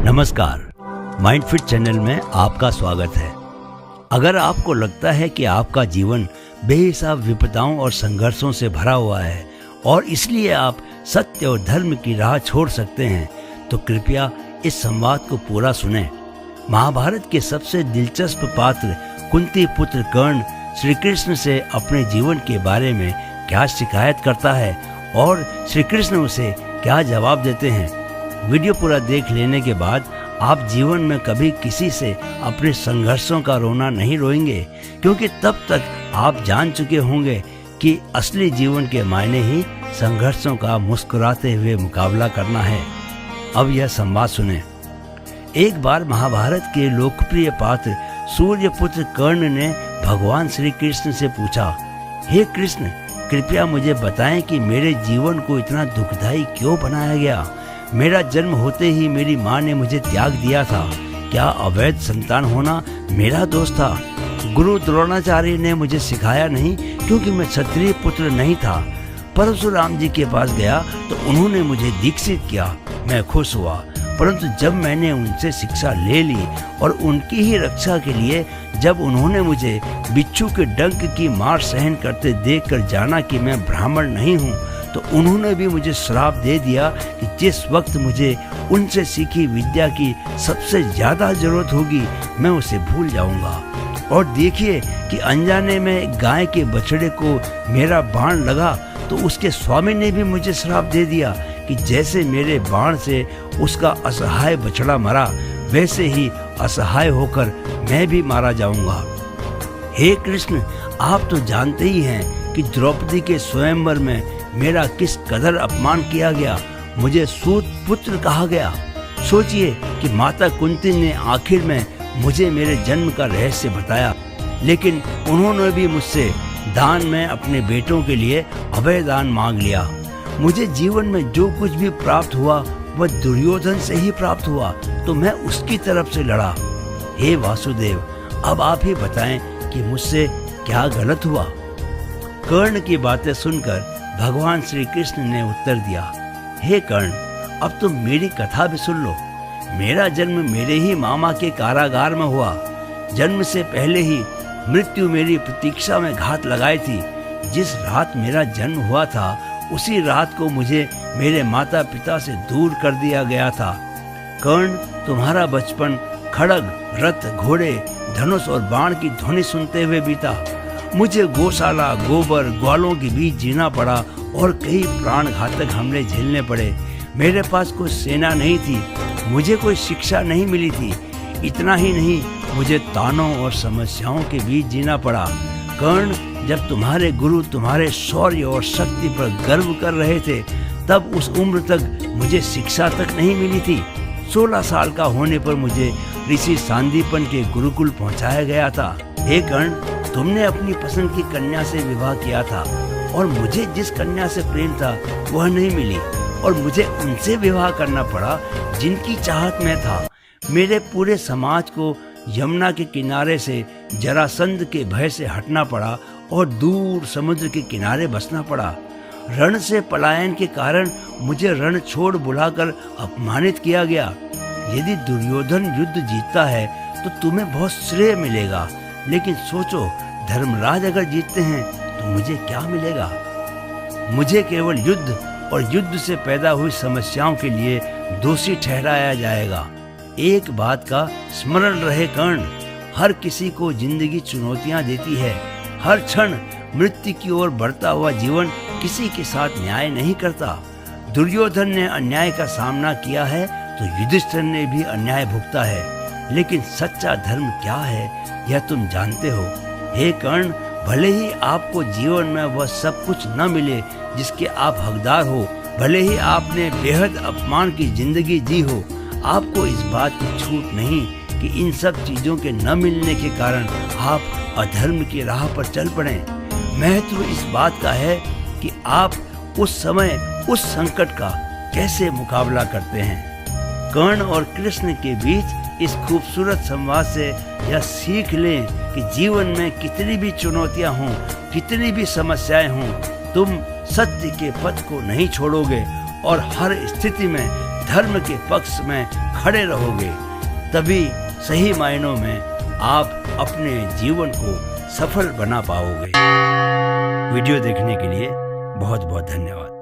नमस्कार, माइंडफिट चैनल में आपका स्वागत है। अगर आपको लगता है कि आपका जीवन बेहिसाब विपदाओं और संघर्षों से भरा हुआ है और इसलिए आप सत्य और धर्म की राह छोड़ सकते हैं, तो कृपया इस संवाद को पूरा सुनें। महाभारत के सबसे दिलचस्प पात्र कुंती पुत्र कर्ण श्री कृष्ण से अपने जीवन के बारे में क्या शिकायत करता है और श्री कृष्ण उसे क्या जवाब देते हैं। वीडियो पूरा देख लेने के बाद आप जीवन में कभी किसी से अपने संघर्षों का रोना नहीं रोएंगे, क्योंकि तब तक आप जान चुके होंगे कि असली जीवन के मायने ही संघर्षों का मुस्कुराते हुए मुकाबला करना है। अब यह संवाद सुने। एक बार महाभारत के लोकप्रिय पात्र सूर्यपुत्र कर्ण ने भगवान श्री कृष्ण से पूछा, हे कृष्ण, कृपया मुझे बताएं कि मेरे जीवन को इतना दुखदाई क्यों बनाया गया। मेरा जन्म होते ही मेरी माँ ने मुझे त्याग दिया था। क्या अवैध संतान होना मेरा दोष था? गुरु द्रोणाचार्य ने मुझे सिखाया नहीं, क्योंकि मैं क्षत्रिय पुत्र नहीं था। परशुराम जी के पास गया तो उन्होंने मुझे दीक्षित किया। मैं खुश हुआ, परंतु जब मैंने उनसे शिक्षा ले ली और उनकी ही रक्षा के लिए जब उन्होंने मुझे बिच्छू के डंक की मार सहन करते देखकर जाना कि मैं ब्राह्मण नहीं हूँ, तो उन्होंने भी मुझे श्राप दे दिया कि जिस वक्त मुझे उनसे सीखी विद्या की सबसे ज्यादा जरूरत होगी, मैं उसे भूल जाऊंगा। और देखिए कि अनजाने में गाय के बछड़े को मेरा बाण लगा तो उसके स्वामी ने भी मुझे श्राप दे दिया कि जैसे मेरे बाण से उसका असहाय बछड़ा मरा, वैसे ही असहाय होकर मैं भी मारा जाऊंगा। हे कृष्ण, आप तो जानते ही हैं कि द्रौपदी के स्वयंवर में मेरा किस कदर अपमान किया गया। मुझे सूत पुत्र कहा गया। सोचिए कि माता कुंती ने आखिर में मुझे मेरे जन्म का रहस्य बताया, लेकिन उन्होंने भी मुझसे दान में अपने बेटों के लिए अभय दान मांग लिया। मुझे जीवन में जो कुछ भी प्राप्त हुआ वह दुर्योधन से ही प्राप्त हुआ, तो मैं उसकी तरफ से लड़ा। हे वासुदेव, अब आप ही बताएं कि मुझसे क्या गलत हुआ। कर्ण की बातें सुनकर भगवान श्री कृष्ण ने उत्तर दिया, हे कर्ण, अब तुम मेरी कथा भी सुन लो। मेरा जन्म मेरे ही मामा के कारागार में हुआ। जन्म से पहले ही मृत्यु मेरी प्रतीक्षा में घात लगाई थी। जिस रात मेरा जन्म हुआ था, उसी रात को मुझे मेरे माता पिता से दूर कर दिया गया था। कर्ण, तुम्हारा बचपन खड्ग, रथ, घोड़े, धनुष और बाण की ध्वनि सुनते हुए बीता। मुझे गौशाला, गोबर, ग्वालों के बीच जीना पड़ा और कई प्राण घातक हमले झेलने पड़े। मेरे पास कोई सेना नहीं थी, मुझे कोई शिक्षा नहीं मिली थी। इतना ही नहीं, मुझे तानों और समस्याओं के बीच जीना पड़ा। कर्ण, जब तुम्हारे गुरु तुम्हारे शौर्य और शक्ति पर गर्व कर रहे थे, तब उस उम्र तक मुझे शिक्षा तक नहीं मिली थी। 16 साल का होने पर मुझे ऋषि सांदीपन के गुरुकुल पहुंचाया गया था। हे कर्ण, तुमने अपनी पसंद की कन्या से विवाह किया था और मुझे जिस कन्या से प्रेम था वह नहीं मिली और मुझे उनसे विवाह करना पड़ा जिनकी चाहत में था। मेरे पूरे समाज को यमुना के किनारे से जरासंध के भय से हटना पड़ा और दूर समुद्र के किनारे बसना पड़ा। रण से पलायन के कारण मुझे रण छोड़ बुलाकर अपमानित किया गया। यदि दुर्योधन युद्ध जीतता है तो तुम्हें बहुत श्रेय मिलेगा, लेकिन सोचो, धर्मराज अगर जीतते हैं तो मुझे क्या मिलेगा? मुझे केवल युद्ध और युद्ध से पैदा हुई समस्याओं के लिए दोषी ठहराया जाएगा। एक बात का स्मरण रहे कर्ण, हर किसी को जिंदगी चुनौतियां देती है। हर क्षण मृत्यु की ओर बढ़ता हुआ जीवन किसी के साथ न्याय नहीं करता। दुर्योधन ने अन्याय का सामना किया है तो युधिष्ठिर ने भी अन्याय भुगता है, लेकिन सच्चा धर्म क्या है यह तुम जानते हो। हे कर्ण, भले ही आपको जीवन में वह सब कुछ न मिले जिसके आप हकदार हो, भले ही आपने बेहद अपमान की जिंदगी जी हो, आपको इस बात की छूट नहीं कि इन सब चीजों के न मिलने के कारण आप अधर्म की राह पर चल पड़े। महत्व इस बात का है कि आप उस समय उस संकट का कैसे मुकाबला करते हैं। कर्ण और कृष्ण के बीच इस खूबसूरत संवाद से यह सीख लें कि जीवन में कितनी भी चुनौतियां हों, कितनी भी समस्याएं हों, तुम सत्य के पथ को नहीं छोड़ोगे और हर स्थिति में धर्म के पक्ष में खड़े रहोगे, तभी सही मायनों में आप अपने जीवन को सफल बना पाओगे। वीडियो देखने के लिए बहुत बहुत धन्यवाद।